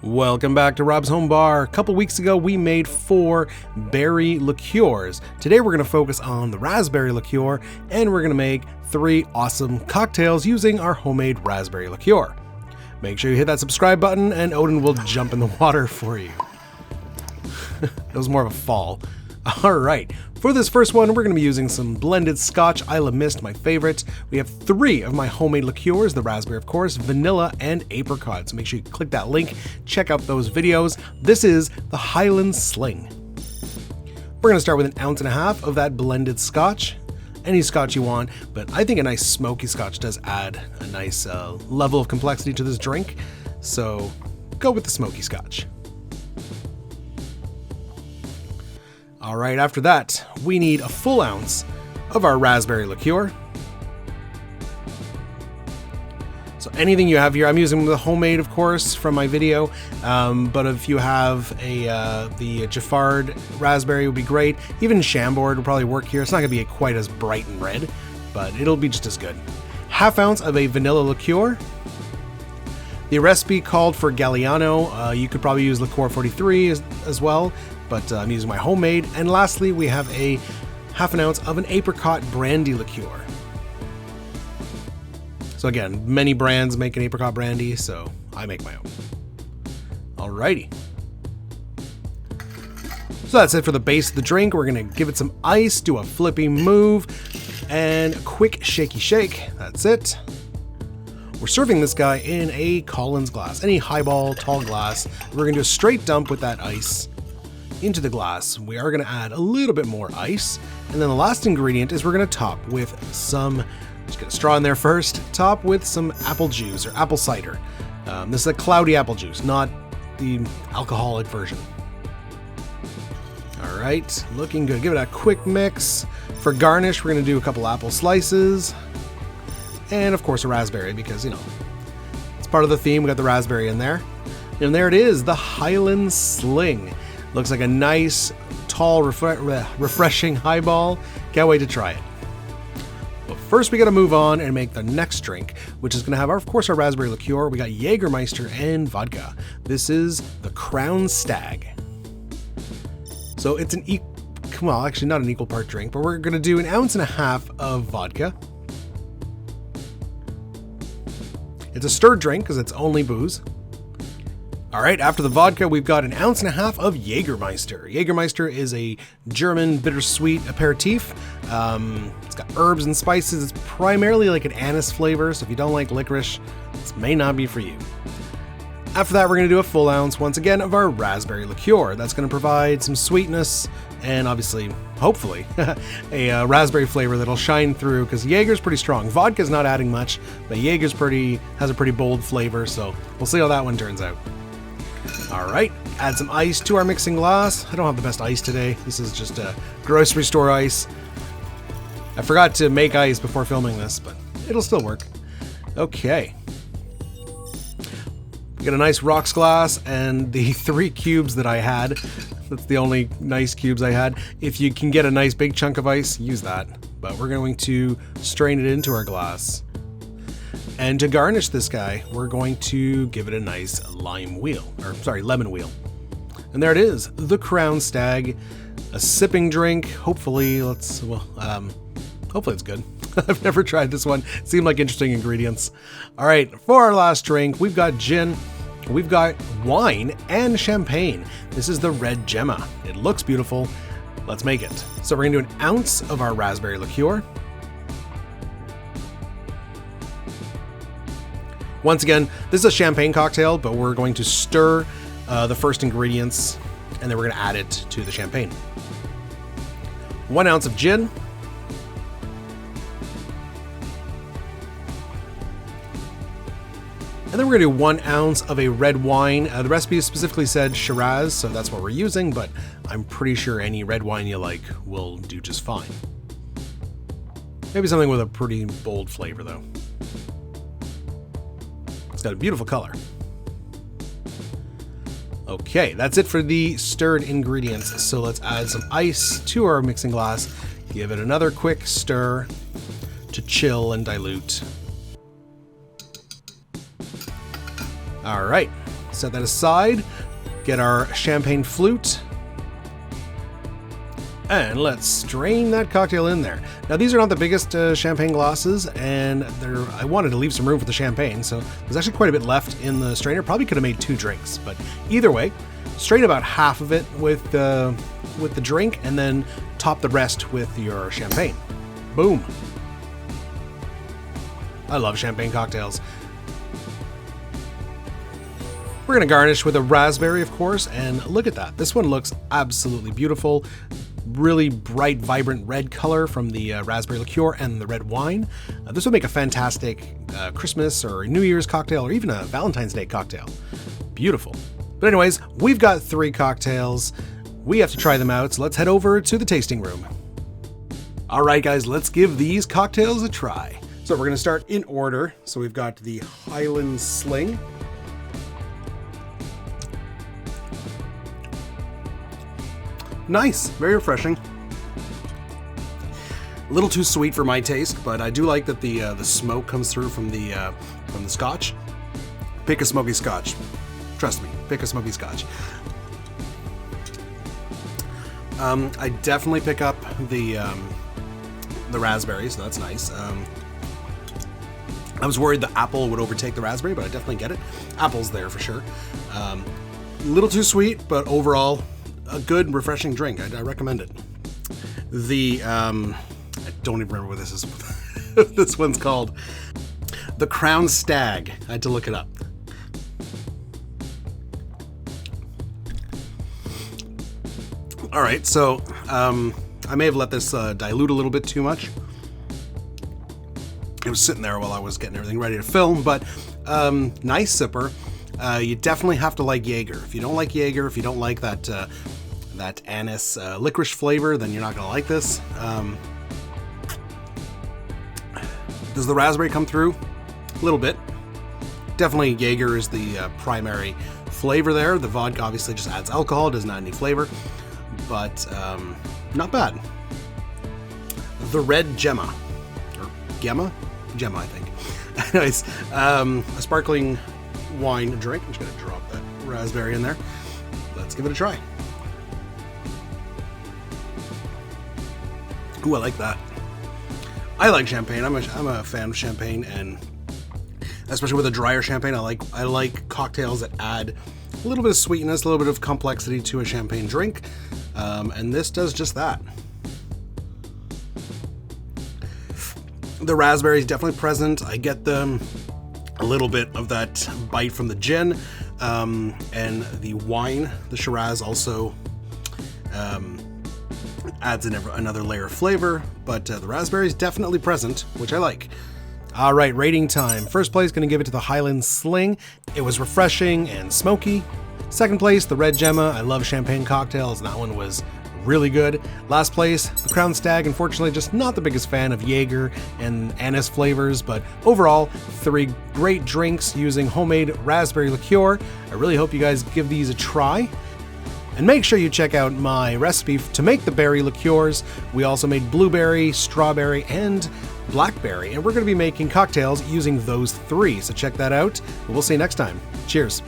Welcome back to Rob's Home Bar. A couple weeks ago, we made 4 berry liqueurs. Today, we're going to focus on the raspberry liqueur, and we're going to make 3 awesome cocktails using our homemade raspberry liqueur. Make sure you hit that subscribe button, and Odin will jump in the water for you. That was more of a fall. All right, for this first one, we're going to be using some blended Scotch Islay Mist, my favorite. We have 3 of my homemade liqueurs, the raspberry, of course, vanilla, and apricot. So make sure you click that link, check out those videos. This is the Highland Sling. We're going to start with 1.5 ounces of that blended Scotch. Any Scotch you want, but I think a nice smoky Scotch does add a nice level of complexity to this drink. So go with the smoky Scotch. All right, after that, we need a full ounce of our raspberry liqueur. So anything you have here, I'm using the homemade, of course, from my video. But if you have the Giffard raspberry, would be great. Even Chambord will probably work here. It's not gonna be quite as bright and red, but it'll be just as good. 1/2 ounce of a vanilla liqueur. The recipe called for Galliano. You could probably use Liqueur 43 as well, but I'm using my homemade. And lastly, we have a 1/2 ounce of an Apricot Brandy liqueur. So again, many brands make an Apricot Brandy, so I make my own. Alrighty. So that's it for the base of the drink. We're gonna give it some ice, do a flippy move, and a quick shaky shake. That's it. We're serving this guy in a Collins glass, any highball, tall glass. We're gonna do a straight dump with that ice into the glass. We are gonna add a little bit more ice. And then the last ingredient is we're gonna top with some, just get a straw in there first, top with some apple juice or apple cider. This is a cloudy apple juice, not the alcoholic version. All right, looking good. Give it a quick mix. For garnish, we're gonna do a couple apple slices. And of course a raspberry because, you know, it's part of the theme. We got the raspberry in there. And there it is, the Highland Sling. Looks like a nice, tall, refreshing highball. Can't wait to try it. But first we gotta move on and make the next drink, which is gonna have, of course, our raspberry liqueur. We got Jägermeister and vodka. This is the Crown Stag. So it's an well, actually not an equal part drink, but we're gonna do 1.5 ounces of vodka. It's a stirred drink because it's only booze. All right, after the vodka, we've got 1.5 ounces of Jägermeister. Jägermeister is a German bittersweet aperitif. It's got herbs and spices. It's primarily like an anise flavor, so if you don't like licorice, this may not be for you. After that, we're gonna do a full ounce, once again, of our raspberry liqueur. That's gonna provide some sweetness and obviously, hopefully, a raspberry flavor that'll shine through because Jaeger's pretty strong. Vodka's not adding much, but Jaeger's has a pretty bold flavor, so we'll see how that one turns out. All right, add some ice to our mixing glass. I don't have the best ice today. This is just a grocery store ice. I forgot to make ice before filming this, but it'll still work. Okay. We got a nice rocks glass and the 3 cubes that I had. That's the only nice cubes I had. If you can get a nice big chunk of ice, use that. But we're going to strain it into our glass. And to garnish this guy, we're going to give it a nice lemon wheel. And there it is, the Crown Stag, a sipping drink. Hopefully, hopefully it's good. I've never tried this one. It seemed like interesting ingredients. All right, for our last drink, we've got gin, we've got wine, and champagne. This is the red Gemma. It looks beautiful. Let's make it. So we're gonna do 1 ounce of our raspberry liqueur. Once again, this is a champagne cocktail, but we're going to stir the first ingredients, and then we're gonna add it to the champagne. 1 ounce of gin. And then we're gonna do 1 ounce of a red wine. The recipe specifically said Shiraz, so that's what we're using, but I'm pretty sure any red wine you like will do just fine. Maybe something with a pretty bold flavor though. It's got a beautiful color. Okay, that's it for the stirred ingredients. So let's add some ice to our mixing glass, give it another quick stir to chill and dilute. All right, set that aside. Get our champagne flute. And let's strain that cocktail in there. Now these are not the biggest champagne glasses, and I wanted to leave some room for the champagne, so there's actually quite a bit left in the strainer. Probably could have made 2 drinks, but either way, strain about half of it with the drink, and then top the rest with your champagne. Boom. I love champagne cocktails. We're gonna garnish with a raspberry, of course, and look at that. This one looks absolutely beautiful. Really bright, vibrant red color from the Raspberry Liqueur and the red wine. This would make a fantastic Christmas or New Year's cocktail, or even a Valentine's Day cocktail. Beautiful. But anyways, we've got 3 cocktails. We have to try them out, so let's head over to the tasting room. All right, guys, let's give these cocktails a try. So we're gonna start in order. So we've got the Highland Sling. Nice, very refreshing. A little too sweet for my taste, but I do like that the smoke comes through from the Scotch. Pick a smoky Scotch. Trust me, pick a smoky Scotch. I definitely pick up the raspberry, so that's nice. I was worried the apple would overtake the raspberry, but I definitely get it. Apple's there for sure. A little too sweet, but overall, a good, refreshing drink. I recommend it. I don't even remember what this is. This one's called the Crown Stag. I had to look it up. All right, so I may have let this dilute a little bit too much. It was sitting there while I was getting everything ready to film, but nice sipper. You definitely have to like Jaeger. If you don't like Jaeger, if you don't like that anise licorice flavor, then you're not gonna like this. Does the raspberry come through? A little bit. Definitely Jaeger is the primary flavor there. The vodka obviously just adds alcohol, doesn't add any flavor, but not bad. The red Gemma, or Gemma, I think. Anyways, a sparkling wine drink. I'm just gonna drop that raspberry in there. Let's give it a try. Ooh, I like that. I like champagne. I'm a fan of champagne, and especially with a drier champagne, I like cocktails that add a little bit of sweetness, a little bit of complexity to a champagne drink, and this does just that. The raspberry is definitely present. I get a little bit of that bite from the gin, and the wine, the Shiraz, also adds another layer of flavor, but the raspberry is definitely present, which I like. All right, rating time. First place, going to give it to the Highland Sling. It was refreshing and smoky. Second place, the Red Gemma. I love champagne cocktails, and that one was really good. Last place, the Crown Stag. Unfortunately, just not the biggest fan of Jaeger and anise flavors, but overall, 3 great drinks using homemade raspberry liqueur. I really hope you guys give these a try. And make sure you check out my recipe to make the berry liqueurs. We also made blueberry, strawberry, and blackberry, and we're going to be making cocktails using those 3. So check that out. We'll see you next time. Cheers.